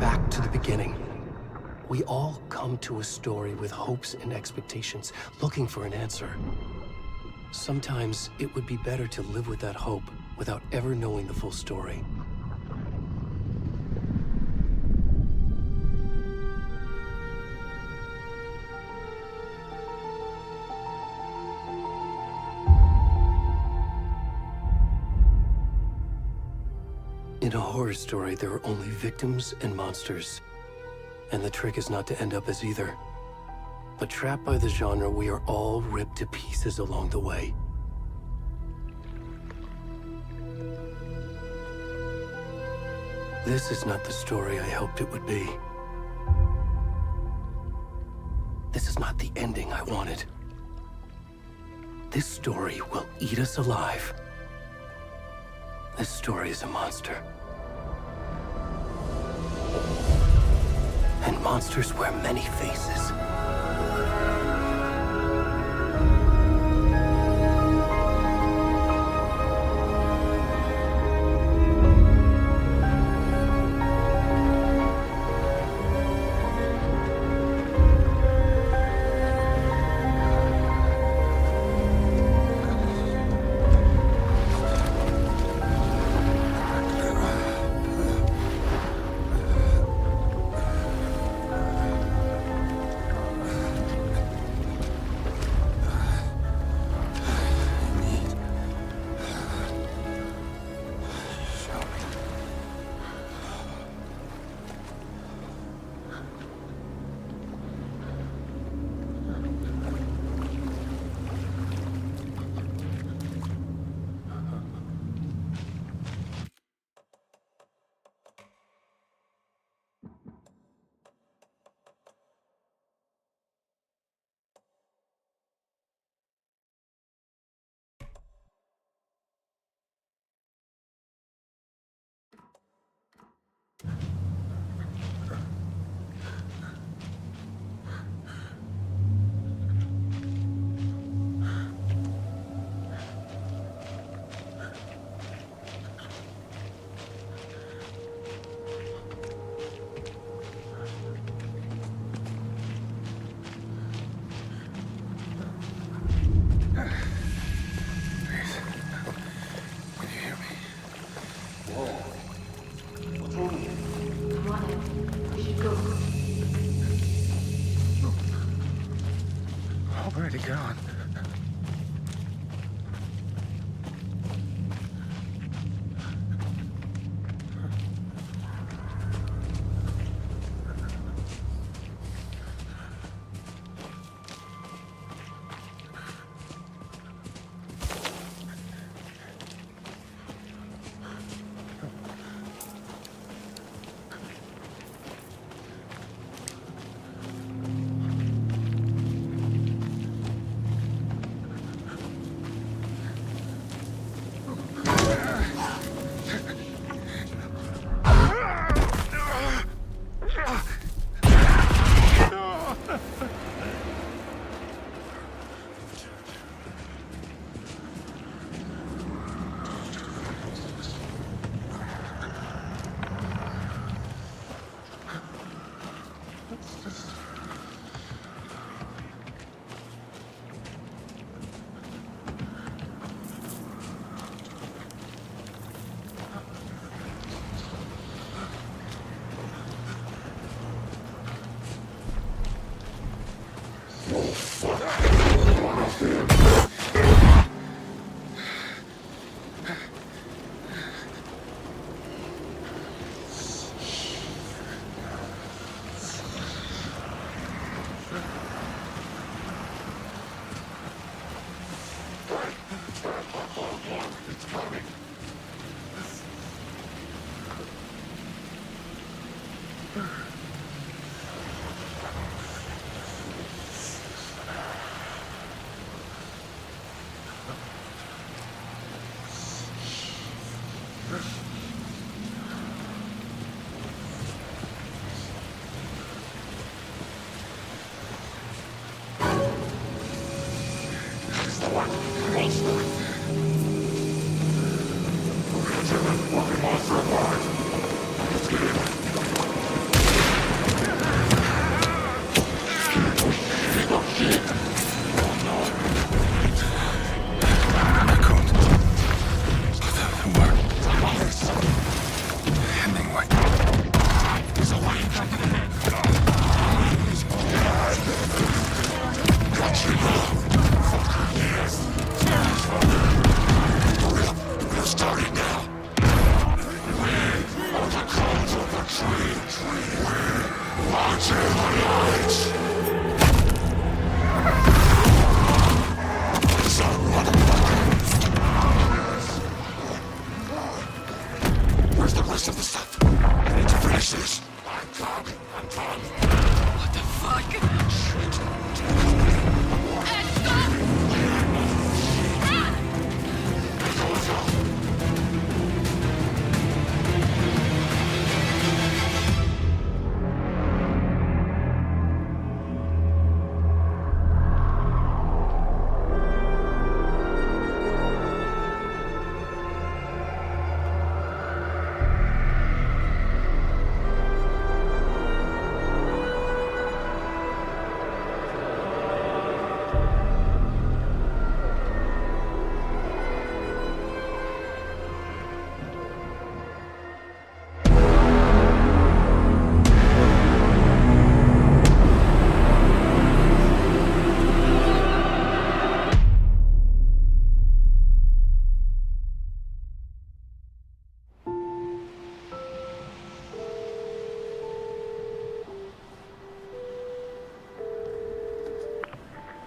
Back to the beginning. We all come to a story with hopes and expectations, looking for an answer. Sometimes it would be better to live with that hope without ever knowing the full story. In a horror story, there are only victims and monsters. And the trick is not to end up as either. But trapped by the genre, we are all ripped to pieces along the way. This is not the story I hoped it would be. This is not the ending I wanted. This story will eat us alive. This story is a monster. And monsters wear many faces. to get on.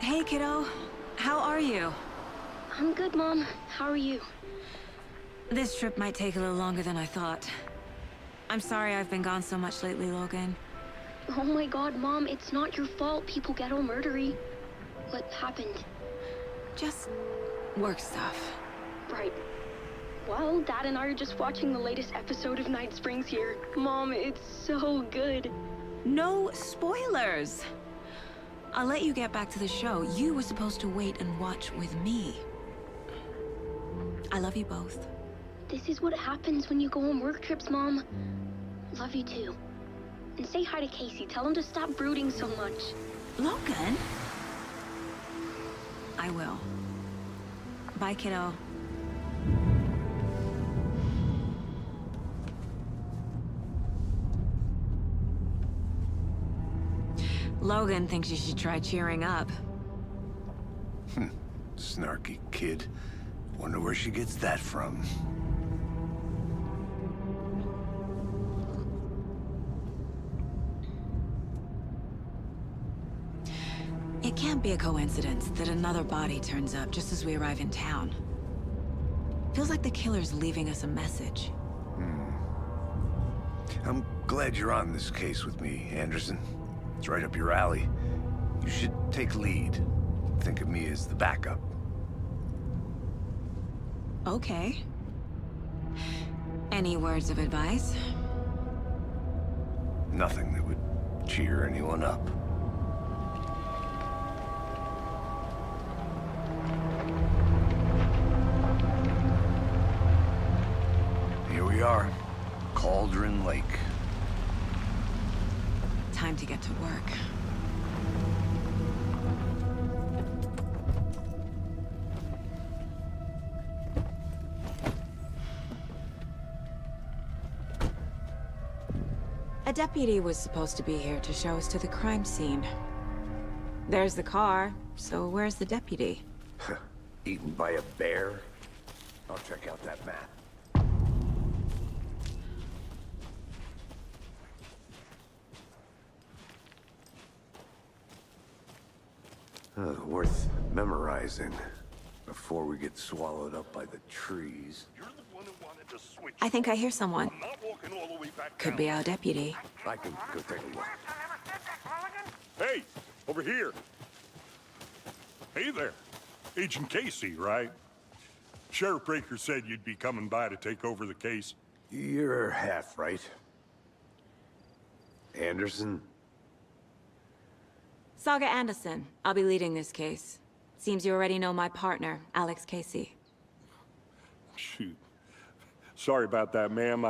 Hey, kiddo. How are you? I'm good, Mom. How are you? This trip might take a little longer than I thought. I'm sorry I've been gone so much lately, Logan. Oh my god, Mom, it's not your fault people get all murdery. What happened? Just work stuff. Right. Well, Dad and I are just watching the latest episode of Night Springs here. Mom, it's so good. No spoilers! I'll let you get back to the show. You were supposed to wait and watch with me. I love you both. This is what happens when you go on work trips, Mom. Love you too. And say hi to Casey. Tell him to stop brooding so much. Logan? I will. Bye, kiddo. Logan thinks you should try cheering up. Snarky kid. Wonder where she gets that from. It can't be a coincidence that another body turns up just as we arrive in town. Feels like the killer's leaving us a message. I'm glad you're on this case with me, Anderson. It's right up your alley. You should take lead. Think of me as the backup. Okay. Any words of advice? Nothing that would cheer anyone up. Here we are. Cauldron Lake. Time to get to work. A deputy was supposed to be here to show us to the crime scene. There's the car, so where's the deputy? Eaten by a bear? I'll check out that map. Worth memorizing before we get swallowed up by the trees. You're the one who wanted to switch. I think I hear someone. I'm not walking all the way back Could down. be our deputy. I can go take a look. Hey, over here. Hey there. Agent Casey, right? Sheriff Breaker said you'd be coming by to take over the case. You're half right. Anderson? Saga Anderson. I'll be leading this case. Seems you already know my partner, Alex Casey. Shoot. Sorry about that, ma'am.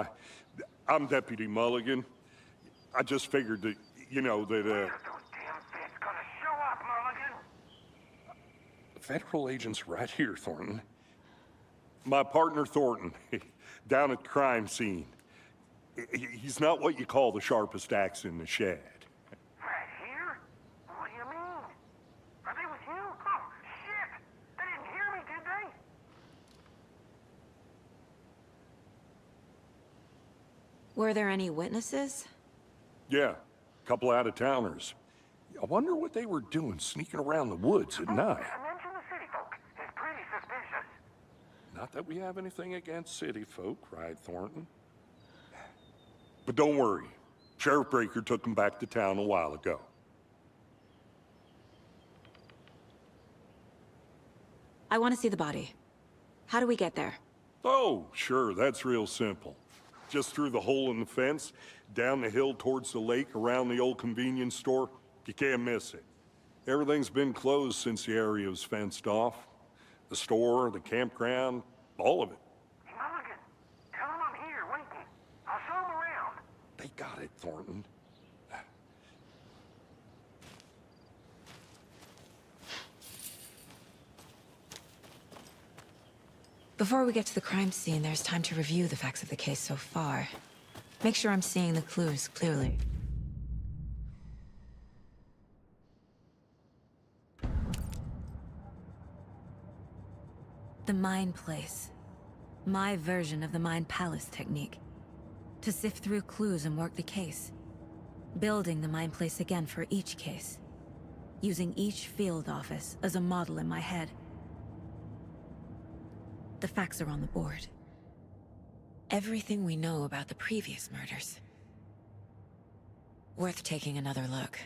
I'm Deputy Mulligan. I just figured that, you know, that, Federal agent's right here, Thornton. My partner, Thornton, down at the crime scene. He's not what you call the sharpest axe in the shed. Right here? What do you mean? Are they with you? Oh, shit! They didn't hear me, did they? Were there any witnesses? Yeah, a couple out-of-towners. I wonder what they were doing sneaking around the woods at night. Mention the city folk. It's pretty suspicious. Not that we have anything against city folk, right, Thornton? But don't worry. Sheriff Breaker took them back to town a while ago. I want to see the body. How do we get there? Oh, sure, that's real simple. Just through the hole in the fence, down the hill towards the lake, around the old convenience store. You can't miss it. Everything's been closed since the area was fenced off. The store, the campground, all of it. Mulligan, tell them I'm here, waiting. I'll show them around. They got it, Thornton. Before we get to the crime scene, there's time to review the facts of the case so far. Make sure I'm seeing the clues clearly. The Mind Place. My version of the Mind Palace technique. To sift through clues and work the case. Building the Mind Place again for each case. Using each field office as a model in my head. The facts are on the board. Everything we know about the previous murders. Worth taking another look.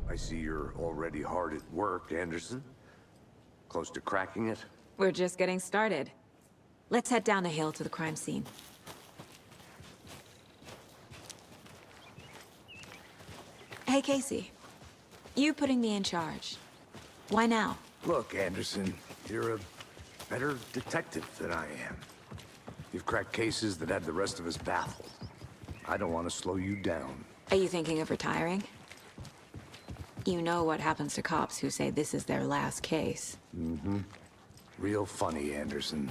I see you're already hard at work, Anderson. Close to cracking it? We're just getting started. Let's head down the hill to the crime scene. Hey, Casey. You putting me in charge. Why now? Look, Anderson, you're a better detective than I am. You've cracked cases that had the rest of us baffled. I don't want to slow you down. Are you thinking of retiring? You know what happens to cops who say this is their last case. Mm-hmm. Real funny, Anderson.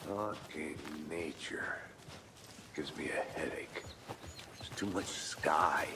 Fucking nature. Gives me a headache. There's too much sky.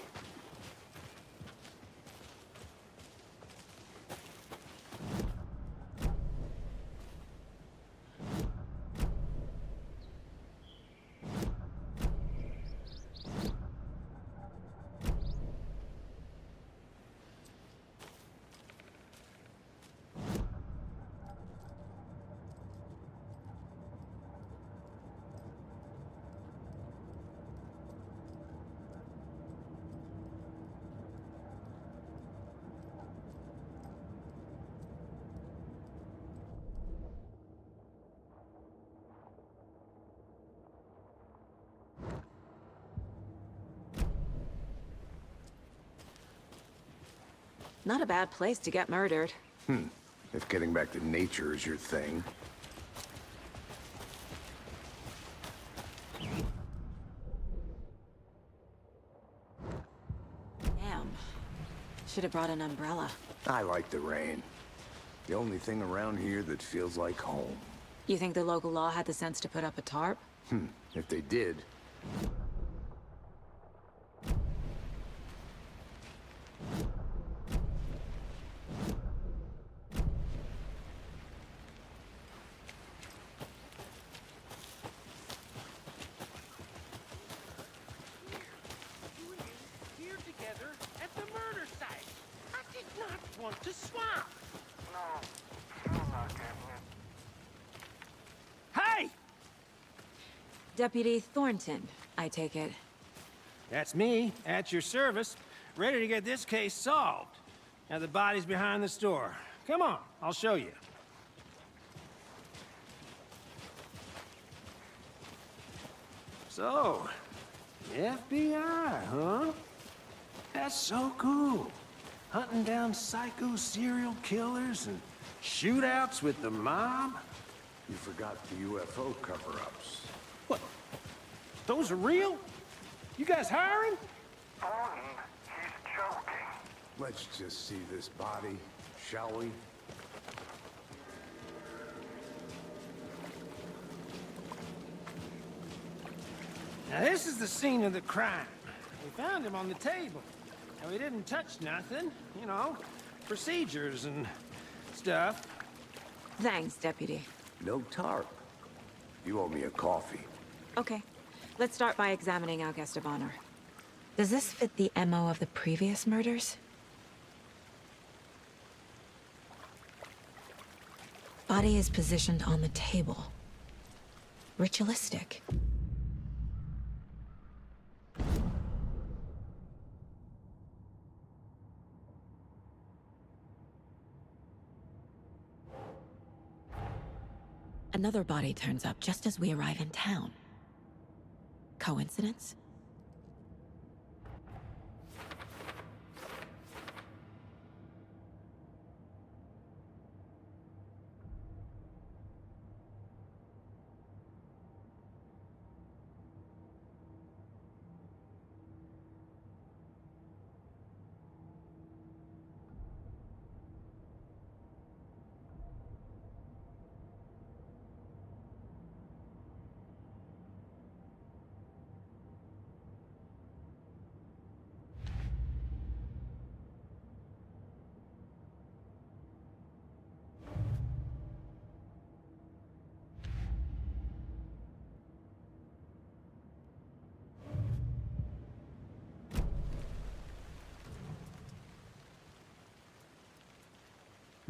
Not a bad place to get murdered. If getting back to nature is your thing. Damn. Should have brought an umbrella. I like the rain. The only thing around here that feels like home. You think the local law had the sense to put up a tarp? If they did. Here together at the murder site. I did not want to swap. No, I'm not gambling. Hey! Deputy Thornton, I take it. That's me, at your service, ready to get this case solved. Now the body's behind the store. Come on, I'll show you. So, FBI, huh? That's so cool. Hunting down psycho serial killers and shootouts with the mob. You forgot the UFO cover-ups. What? Those are real? You guys hiring? Thornton, he's joking. Let's just see this body, shall we? Now this is the scene of the crime. We found him on the table. And we didn't touch nothing, you know, procedures and stuff. Thanks, Deputy. No tarp. You owe me a coffee. Okay. Let's start by examining our guest of honor. Does this fit the MO of the previous murders? Body is positioned on the table. Ritualistic. Another body turns up just as we arrive in town. Coincidence?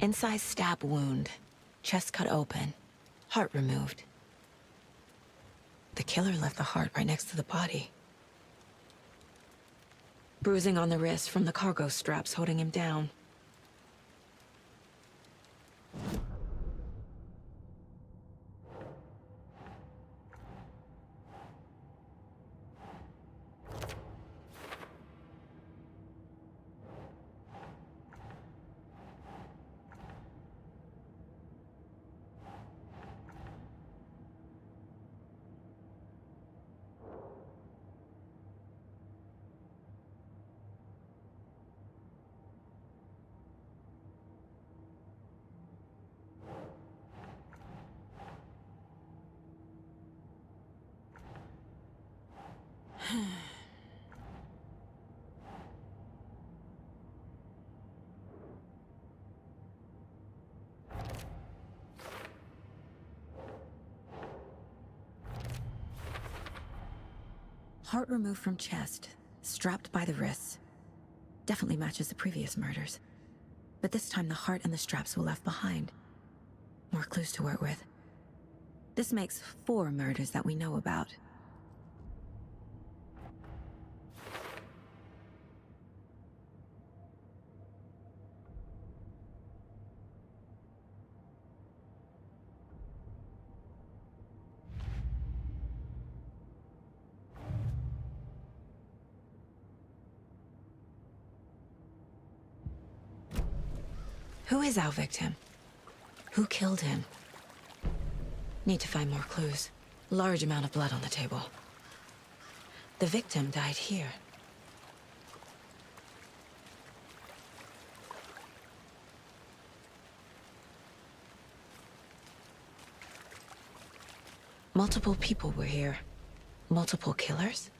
Incised stab wound. Chest cut open. Heart removed. The killer left the heart right next to the body. Bruising on the wrist from the cargo straps holding him down. Heart removed from chest, strapped by the wrists. Definitely matches the previous murders. But this time the heart and the straps were left behind. More clues to work with. This makes 4 murders that we know about. Who is our victim? Who killed him? Need to find more clues. Large amount of blood on the table. The victim died here. Multiple people were here. Multiple killers?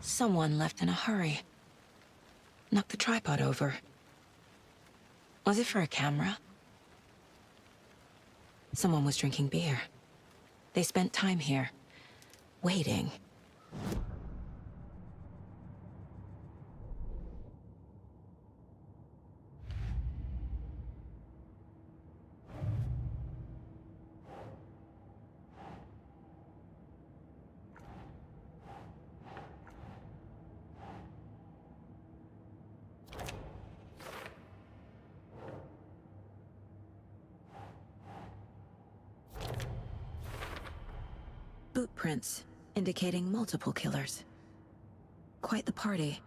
Someone left in a hurry. Knocked the tripod over. Was it for a camera? Someone was drinking beer. They spent time here, waiting. Boot prints, indicating multiple killers. Quite the party.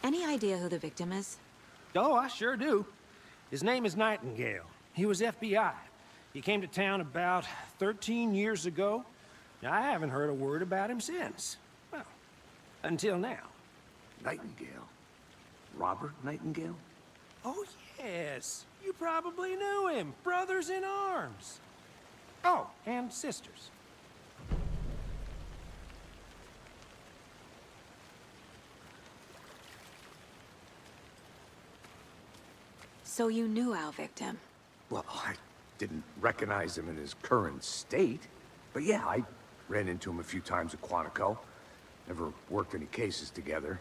Any idea who the victim is? Oh, I sure do. His name is Nightingale. He was FBI. He came to town about 13 years ago. I haven't heard a word about him since. Well, until now. Nightingale? Robert Nightingale? Oh, yes. You probably knew him. Brothers in arms. Oh, and sisters. So you knew our victim? Well, I didn't recognize him in his current state. But yeah, I ran into him a few times at Quantico. Never worked any cases together.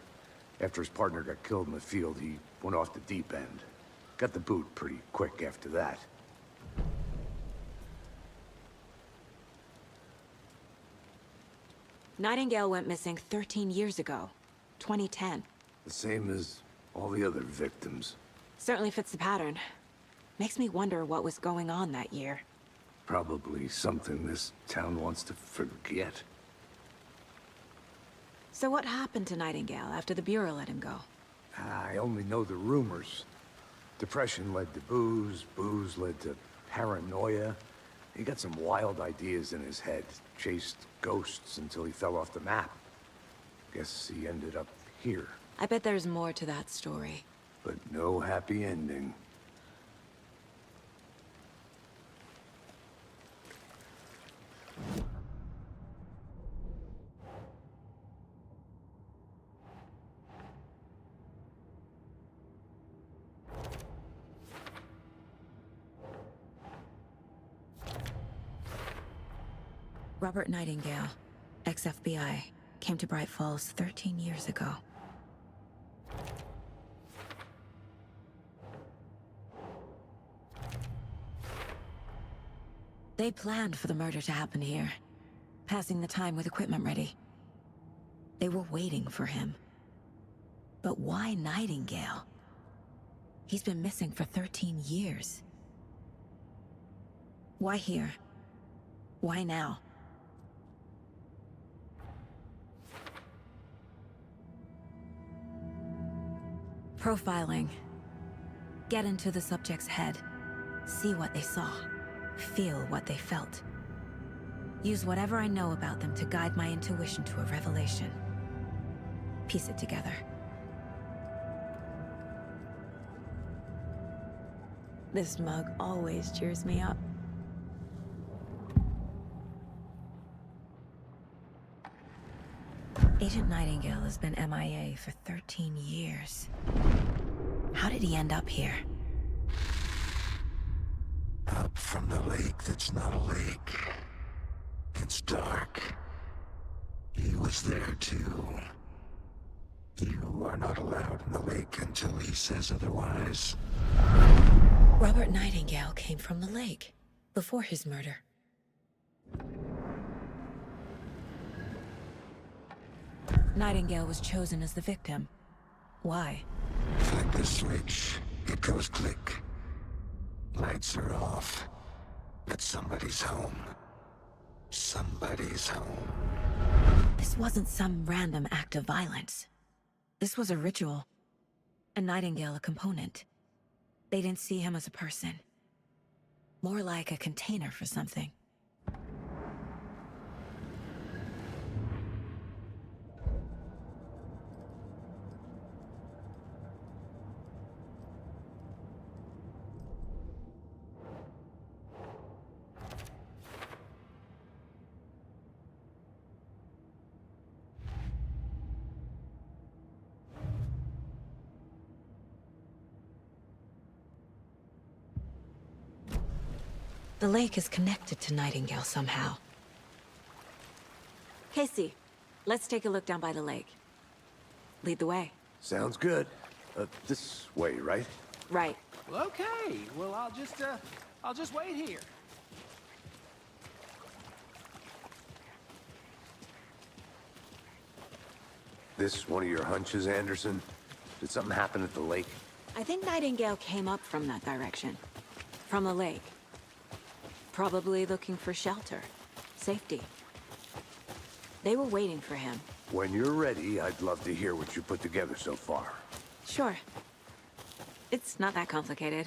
After his partner got killed in the field, he went off the deep end. Got the boot pretty quick after that. Nightingale went missing 13 years ago, 2010. The same as all the other victims. Certainly fits the pattern. Makes me wonder what was going on that year. Probably something this town wants to forget. So what happened to Nightingale after the Bureau let him go? I only know the rumors. Depression led to booze, booze led to paranoia. He got some wild ideas in his head, chased ghosts until he fell off the map. Guess he ended up here, I bet there's more to that story. but no happy ending. Robert Nightingale, ex-FBI, came to Bright Falls 13 years ago. They planned for the murder to happen here, passing the time with equipment ready. They were waiting for him. But why Nightingale? He's been missing for 13 years. Why here? Why now? Profiling. Get into the subject's head. See what they saw. Feel what they felt. Use whatever I know about them to guide my intuition to a revelation. Piece it together. This mug always cheers me up. Agent Nightingale has been MIA for 13 years. How did he end up here? Up from the lake that's not a lake. It's dark. He was there too. You are not allowed in the lake until he says otherwise. Robert Nightingale came from the lake, before his murder. Nightingale was chosen as the victim. Why? Flick the switch, it goes click. Lights are off. But somebody's home. Somebody's home. This wasn't some random act of violence. This was a ritual. And Nightingale a component. They didn't see him as a person. More like a container for something. The lake is connected to Nightingale somehow. Casey, let's take a look down by the lake. Lead the way. Sounds good. This way, right? Right. Well, okay. Well, I'll just wait here. This one of your hunches, Anderson? Did something happen at the lake? I think Nightingale came up from that direction. From the lake. Probably looking for shelter. Safety. They were waiting for him. When you're ready, I'd love to hear what you put together so far. Sure. It's not that complicated.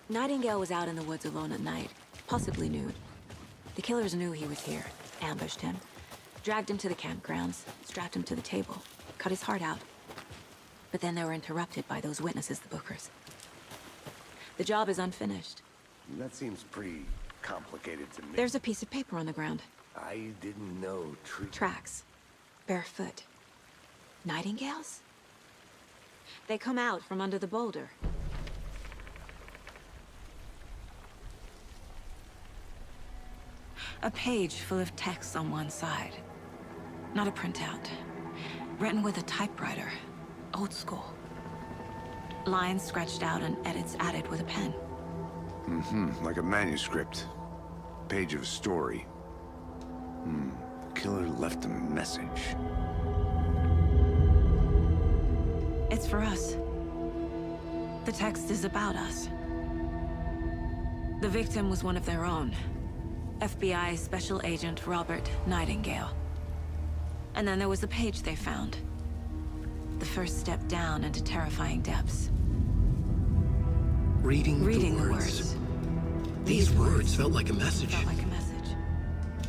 Nightingale was out in the woods alone at night, possibly nude. The killers knew he was here, ambushed him, dragged him to the campgrounds, strapped him to the table, cut his heart out. But then they were interrupted by those witnesses, the Bookers. The job is unfinished. That seems pretty complicated to me. There's a piece of paper on the ground. I didn't know Tracks. Barefoot. Nightingales? They come out from under the boulder. A page full of text on one side. Not a printout. Written with a typewriter. Old school. Lines scratched out and edits added with a pen. Like a manuscript. Page of a story. The killer left a message. It's for us. The text is about us. The victim was one of their own. FBI Special Agent Robert Nightingale. And then there was the page they found. The first step down into terrifying depths. Reading Reading the the words. words. These words felt like a message. Felt like a message.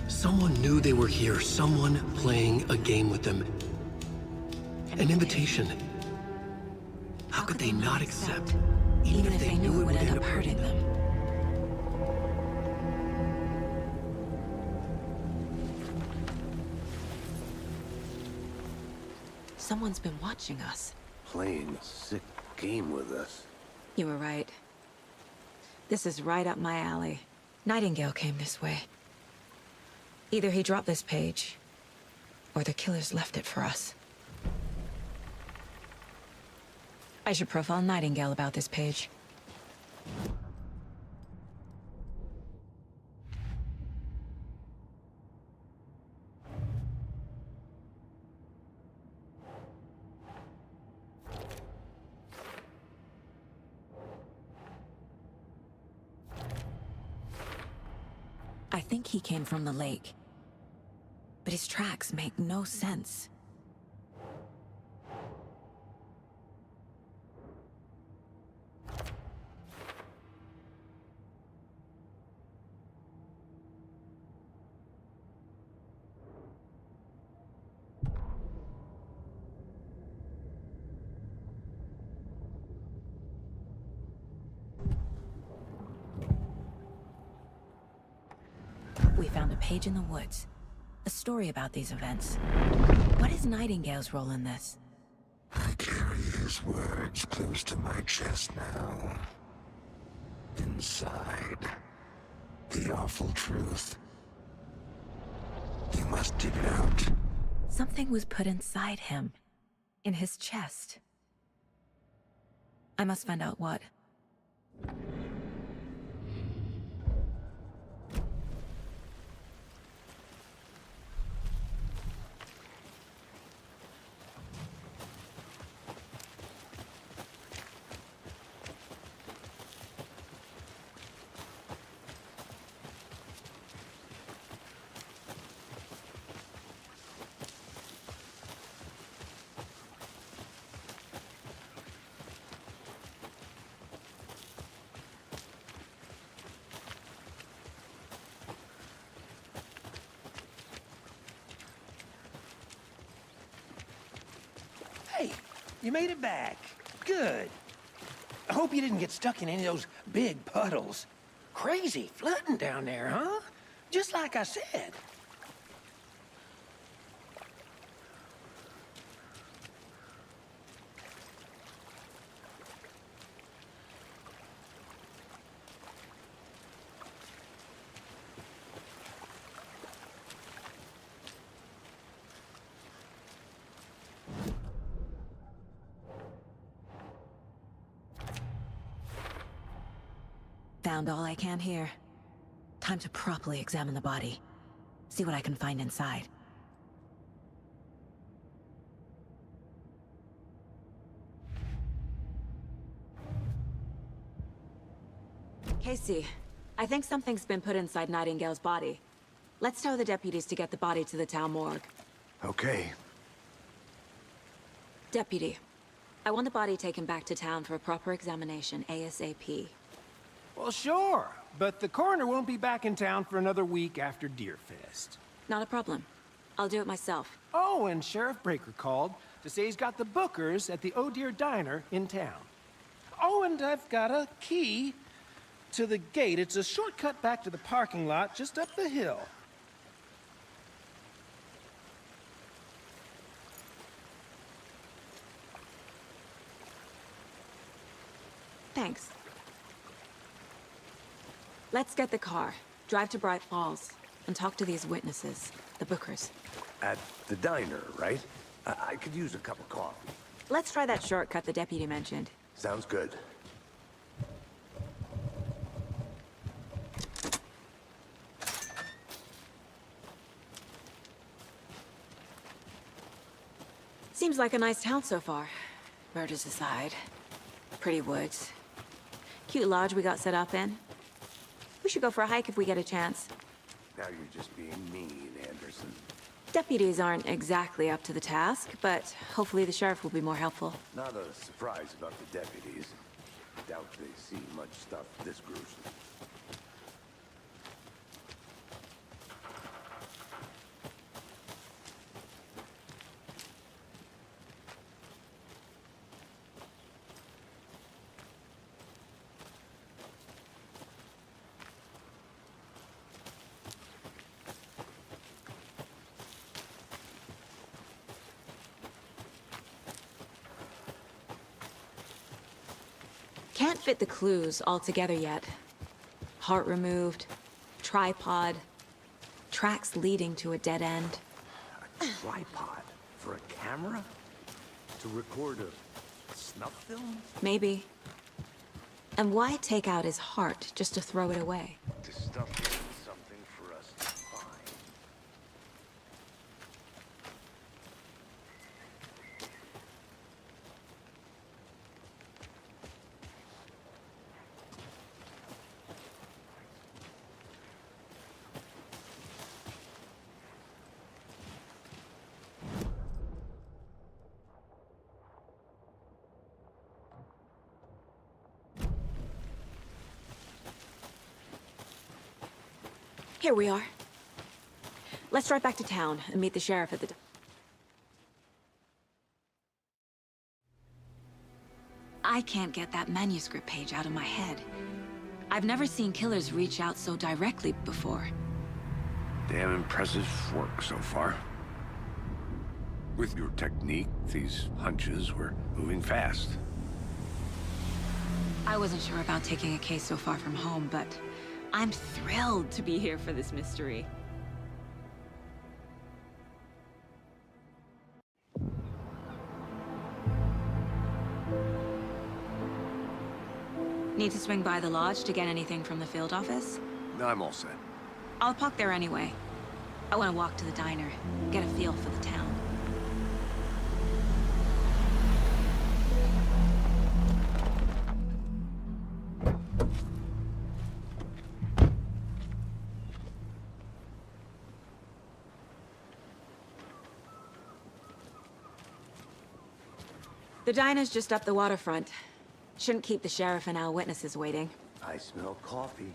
Someone knew they were here, someone playing a game with them. An invitation. How could they not accept, even if they knew it would end up hurting them? Someone's been watching us. Playing a sick game with us. You were right. This is right up my alley. Nightingale came this way. Either he dropped this page, or the killers left it for us. I should profile Nightingale about this page. I think he came from the lake. But his tracks make no sense. We found a page in the woods. A story about these events. What is Nightingale's role in this? I carry his words close to my chest now. Inside, the awful truth. You must dig it out. Something was put inside him. In his chest. I must find out what. Hey, you made it back. Good. I hope you didn't get stuck in any of those big puddles. Crazy flooding down there, huh? Just like I said. Found all I can here. Time to properly examine the body. See what I can find inside. Casey, I think something's been put inside Nightingale's body. Let's tell the deputies to get the body to the town morgue. Okay. Deputy, I want the body taken back to town for a proper examination ASAP. Well, sure. But the coroner won't be back in town for another week after Deerfest. Not a problem. I'll do it myself. Oh, and Sheriff Breaker called to say he's got the Bookers at the Oh Dear Diner in town. Oh, and I've got a key to the gate. It's a shortcut back to the parking lot just up the hill. Thanks. Let's get the car, drive to Bright Falls, and talk to these witnesses, the Bookers. At the diner, right? I could use a cup of coffee. Let's try that shortcut the deputy mentioned. Sounds good. Seems like a nice town so far. Murders aside. Pretty woods. Cute lodge we got set up in. We should go for a hike if we get a chance. Now you're just being mean, Anderson. Deputies aren't exactly up to the task, but hopefully the sheriff will be more helpful. Not a surprise about the deputies. Doubt they see much stuff this gruesome. Can't fit the clues all together yet. Heart removed, tripod, tracks leading to a dead end. A tripod? For a camera? To record a snuff film? Maybe. And why take out his heart just to throw it away? This stuff isn't something for us to find. Here we are. Let's drive back to town and meet the sheriff at the... I can't get that manuscript page out of my head. I've never seen killers reach out so directly before. Damn impressive work so far. With your technique, these hunches were moving fast. I wasn't sure about taking a case so far from home, but I'm thrilled to be here for this mystery. Need to swing by the lodge to get anything from the field office? I'm all set. I'll park there anyway. I want to walk to the diner, get a feel for the town. The diner's just up the waterfront. Shouldn't keep the sheriff and our witnesses waiting. I smell coffee.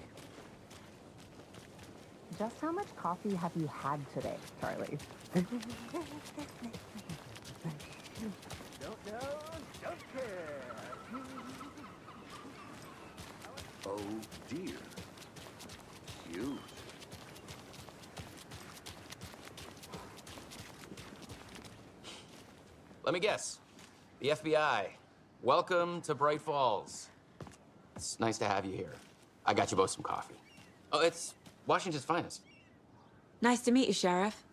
Just how much coffee have you had today, Charlie? Don't know, don't care. Oh dear. Cute. Let me guess. The FBI. Welcome to Bright Falls. It's nice to have you here. I got you both some coffee. Oh, it's Washington's finest. Nice to meet you, Sheriff.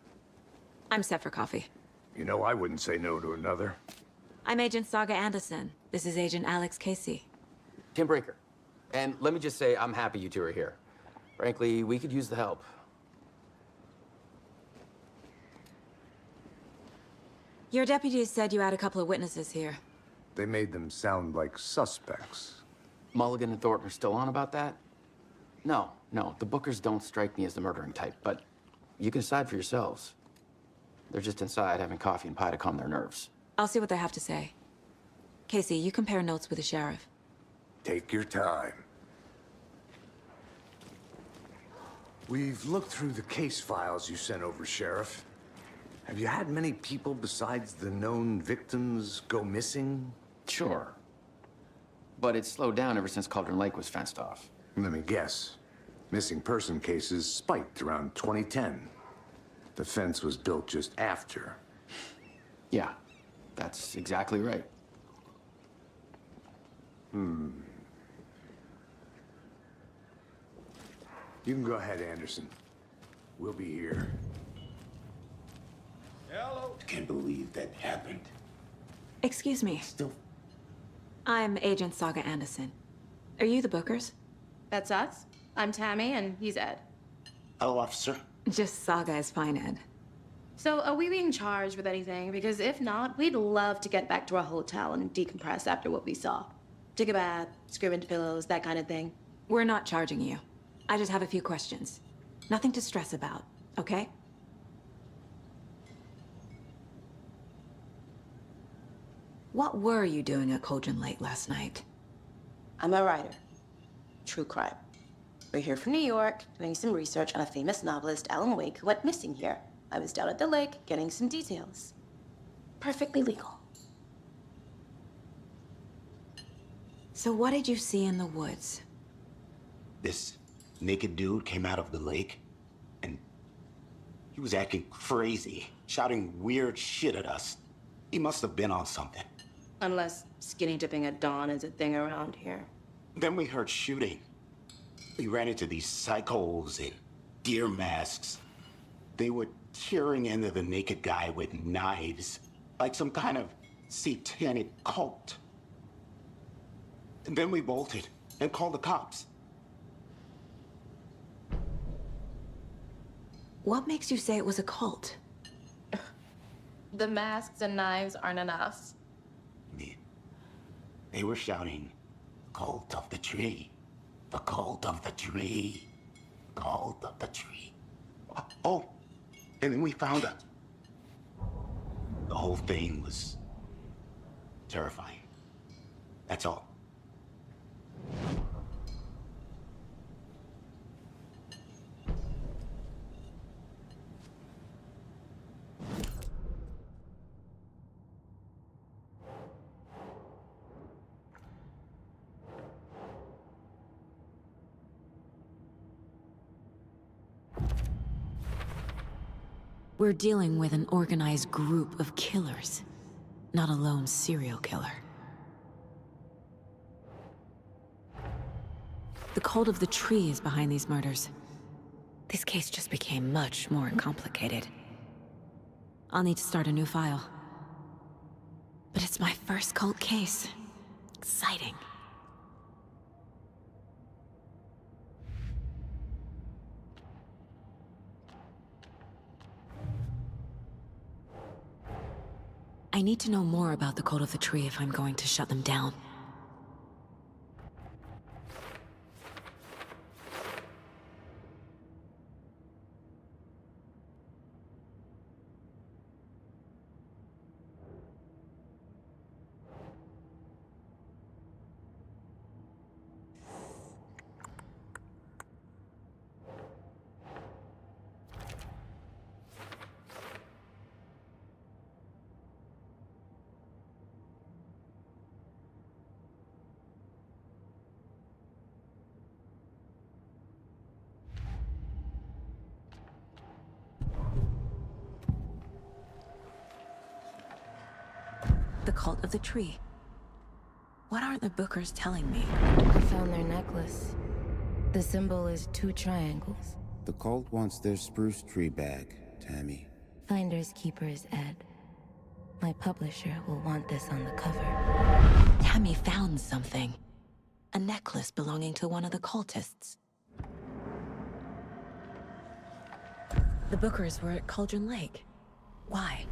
I'm set for coffee. You know, I wouldn't say no to another. I'm Agent Saga Anderson. This is Agent Alex Casey. Tim Breaker. And let me just say, I'm happy you two are here. Frankly, we could use the help. Your deputies said you had a couple of witnesses here. They made them sound like suspects. Mulligan and Thornton are still on about that? No, the Bookers don't strike me as the murdering type, but you can decide for yourselves. They're just inside having coffee and pie to calm their nerves. I'll see what they have to say. Casey, you compare notes with the sheriff. Take your time. We've looked through the case files you sent over, Sheriff. Have you had many people besides the known victims go missing? Sure. But it's slowed down ever since Cauldron Lake was fenced off. Let me guess. Missing person cases spiked around 2010. The fence was built just after. Yeah, that's exactly right. You can go ahead, Anderson. We'll be here. Hello. Can't believe that happened. Excuse me. Still, I'm Agent Saga Anderson. Are you the Bookers? That's us. I'm Tammy, and he's Ed. hello, officer. Just Saga is fine, Ed. So, are we being charged with anything? Because if not, we'd love to get back to our hotel and decompress after what we saw. Take a bath, scream into pillows, that kind of thing. We're not charging you. I just have a few questions. Nothing to stress about, okay? What were you doing at Cauldron Lake last night? I'm a writer. True crime. We're here from New York, doing some research on a famous novelist, Alan Wake, who went missing here. I was down at the lake, getting some details. Perfectly legal. So what did you see in the woods? This naked dude came out of the lake, and he was acting crazy, shouting weird shit at us. He must have been on something. Unless skinny dipping at dawn is a thing around here. Then we heard shooting. We ran into these psychos in deer masks. They were tearing into the naked guy with knives, like some kind of satanic cult. And then we bolted and called the cops. What makes you say it was a cult? The masks and knives aren't enough. They were shouting, "Cult of the tree, the cult of the tree, cult of the tree." Oh, and then we found it. The whole thing was terrifying. That's all. We're dealing with an organized group of killers, not a lone serial killer. The cult of the tree is behind these murders. This case just became much more complicated. I'll need to start a new file. But it's my first cult case. Exciting. I need to know more about the cult of the tree if I'm going to shut them down. The cult of the tree. What aren't the Bookers telling me? I found their necklace. The symbol is 2 triangles. The cult wants their spruce tree back, Tammy. Finders keepers, Ed. My publisher will want this on the cover. Tammy found something. A necklace belonging to one of the cultists. The Bookers were at Cauldron Lake. Why?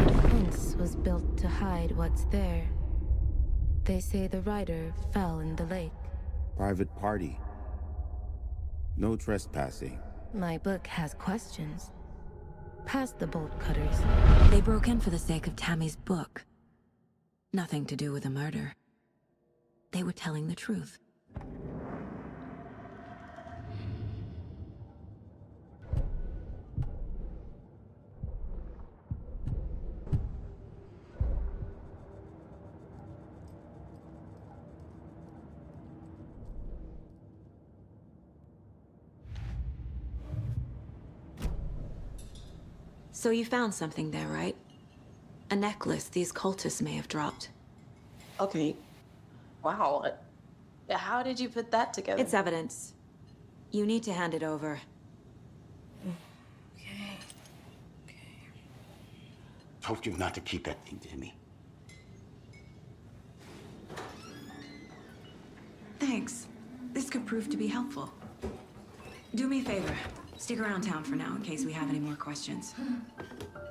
The fence was built to hide what's there. They say the rider fell in the lake. Private party. No trespassing. My book has questions. Past the bolt cutters. They broke in for the sake of Tammy's book. Nothing to do with a murder. They were telling the truth. So you found something there, right? A necklace these cultists may have dropped. Okay. Wow. How did you put that together? It's evidence. You need to hand it over. Okay. Told you not to keep that thing, Tammy. Thanks. This could prove to be helpful. Do me a favor. Stick around town for now in case we have any more questions.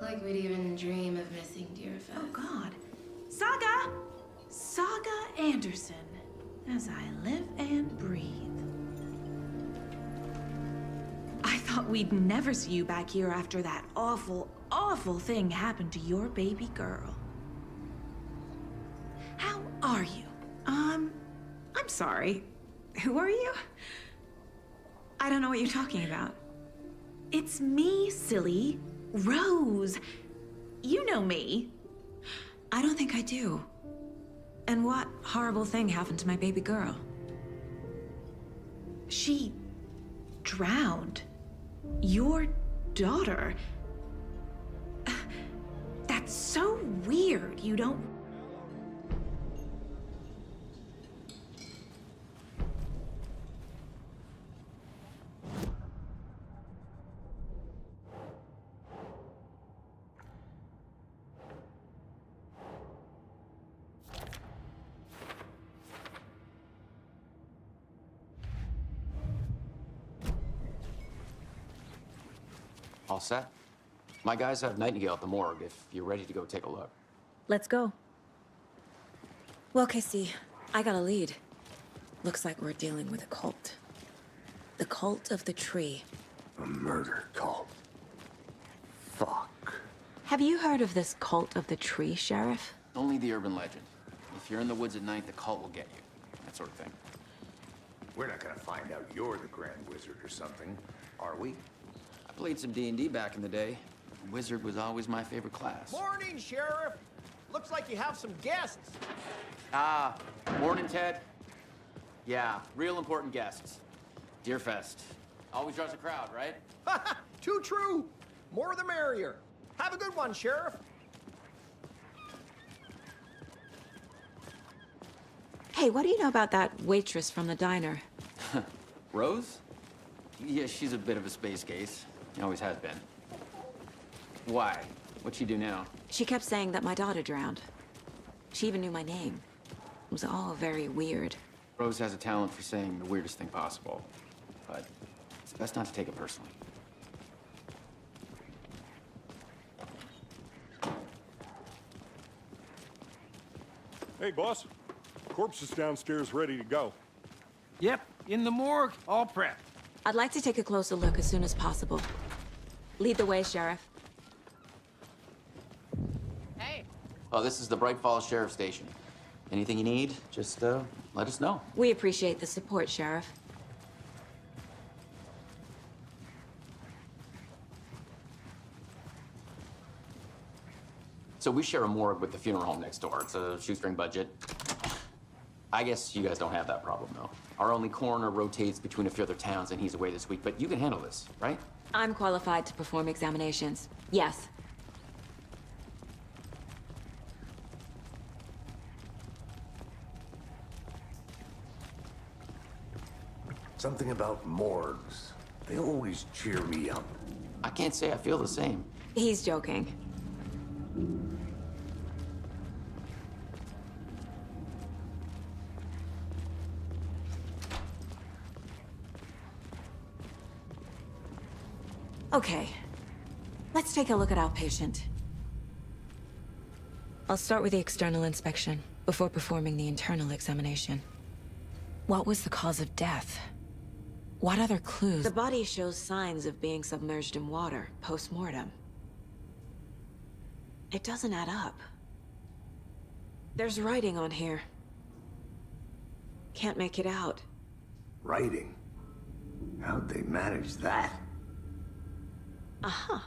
Like we'd even dream of missing dear Fez. Oh, God. Saga! Saga Anderson. As I live and breathe. I thought we'd never see you back here after that awful, awful thing happened to your baby girl. How are you? I'm sorry. Who are you? I don't know what you're talking about. It's me, silly. Rose. You know me. I don't think I do. And what horrible thing happened to my baby girl? She drowned. Your daughter. That's so weird. You don't... All set? My guys have Nightingale at the morgue if you're ready to go take a look. Let's go. Well, Casey, I got a lead. Looks like we're dealing with a cult. The cult of the tree. A murder cult. Fuck. Have you heard of this cult of the tree, Sheriff? Only the urban legend. If you're in the woods at night, the cult will get you. That sort of thing. We're not gonna find out you're the Grand Wizard or something, are we? I played some D&D back in the day. Wizard was always my favorite class. Morning, Sheriff. Looks like you have some guests. Ah, morning, Ted. Yeah, real important guests. Deerfest. Always draws a crowd, right? Too true. More the merrier. Have a good one, Sheriff. Hey, what do you know about that waitress from the diner? Rose? Yeah, she's a bit of a space case. Always has been. Why? What'd she do now? She kept saying that my daughter drowned. She even knew my name. It was all very weird. Rose has a talent for saying the weirdest thing possible. But it's best not to take it personally. Hey, boss. Corpse is downstairs ready to go. Yep, in the morgue, all prepped. I'd like to take a closer look as soon as possible. Lead the way, Sheriff. Hey. Oh, this is the Bright Falls Sheriff Station. Anything you need, just let us know. We appreciate the support, Sheriff. So we share a morgue with the funeral home next door. It's a shoestring budget. I guess you guys don't have that problem, though. Our only coroner rotates between a few other towns, and he's away this week, but you can handle this, right? I'm qualified to perform examinations. Yes. Something about morgues. They always cheer me up. I can't say I feel the same. He's joking. Okay. Let's take a look at our patient. I'll start with the external inspection before performing the internal examination. What was the cause of death? What other clues? The body shows signs of being submerged in water post-mortem. It doesn't add up. There's writing on here. Can't make it out. Writing? How'd they manage that? Uh-huh.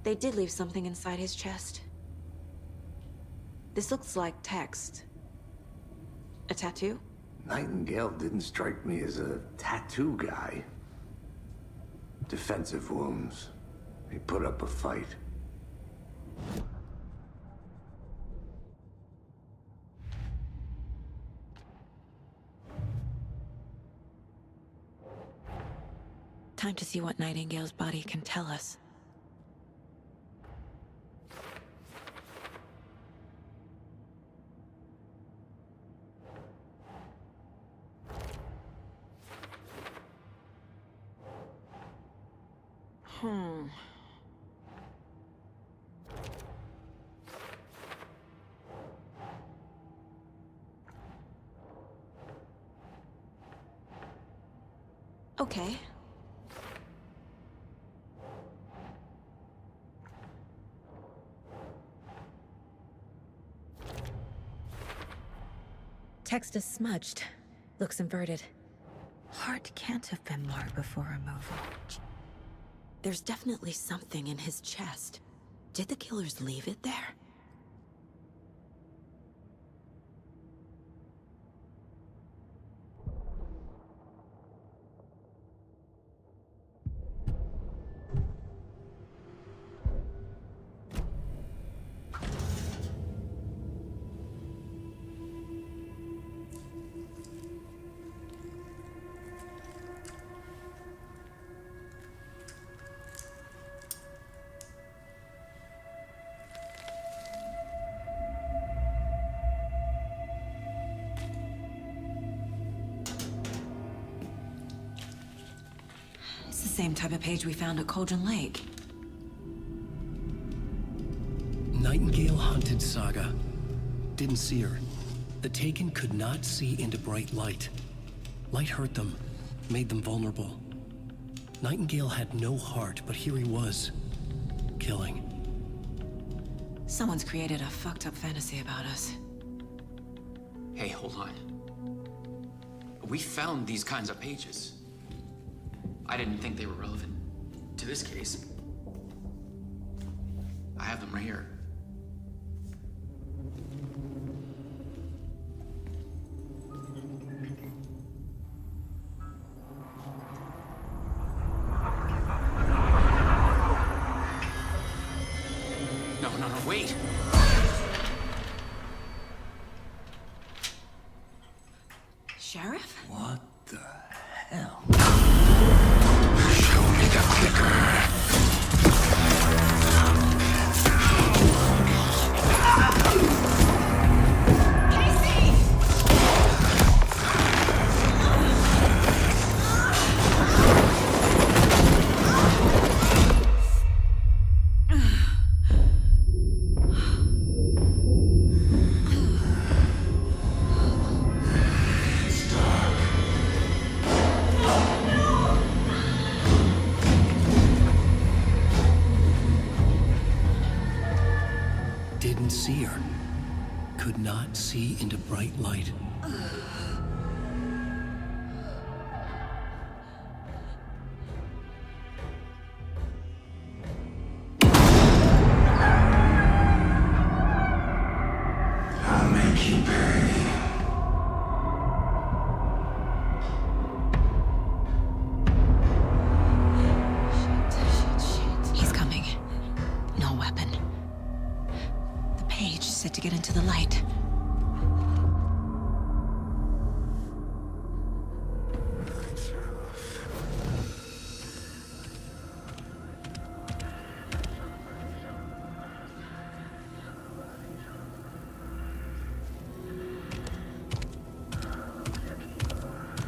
They did leave something inside his chest. This looks like text. A tattoo? Nightingale didn't strike me as a tattoo guy. Defensive wounds. He put up a fight. Time to see what Nightingale's body can tell us. Okay. Text is smudged. Looks inverted. Heart can't have been marked before removal. There's definitely something in his chest. Did the killers leave it there? It's the same type of page we found at Cauldron Lake. Nightingale hunted Saga. Didn't see her. The Taken could not see into bright light. Light hurt them, made them vulnerable. Nightingale had no heart, but here he was, killing. Someone's created a fucked up fantasy about us. Hey, hold on. We found these kinds of pages. I didn't think they were relevant to this case. I have them right here. No, wait! Sheriff? What the hell? Show me the clicker. Didn't see her. Could not see into bright light. I'll make you pay. He's coming. No weapon. The page said to get into the light.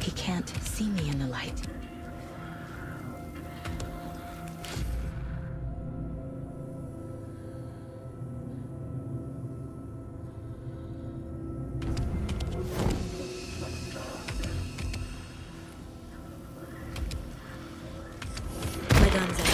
He can't see me in the light. My gun's out.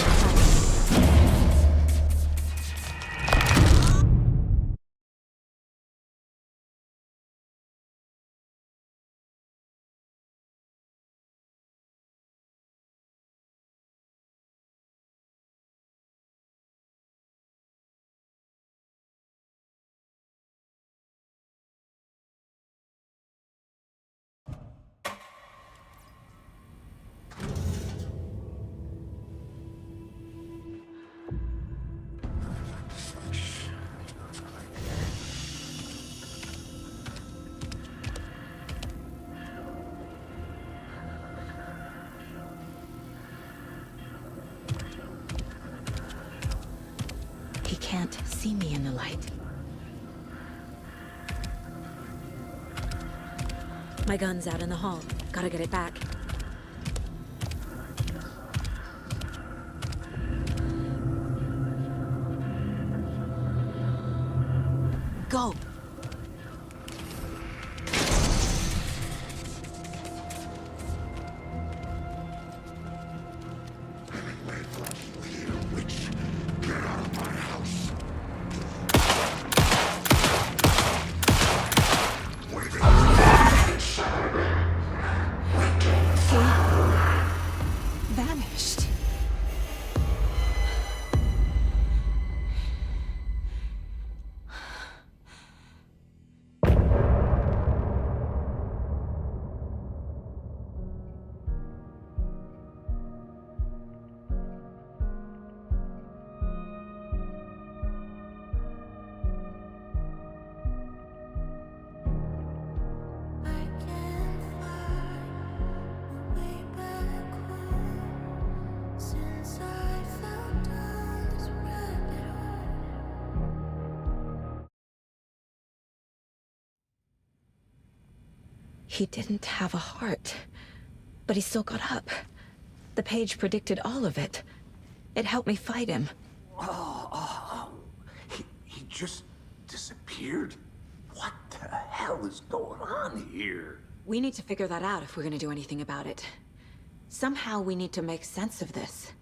He can't see me in the light. My gun's out in the hall. Gotta get it back. Go! Wait. He didn't have a heart, but he still got up. The page predicted all of it. It helped me fight him. He just disappeared? What the hell is going on here? We need to figure that out if we're gonna do anything about it. Somehow we need to make sense of this.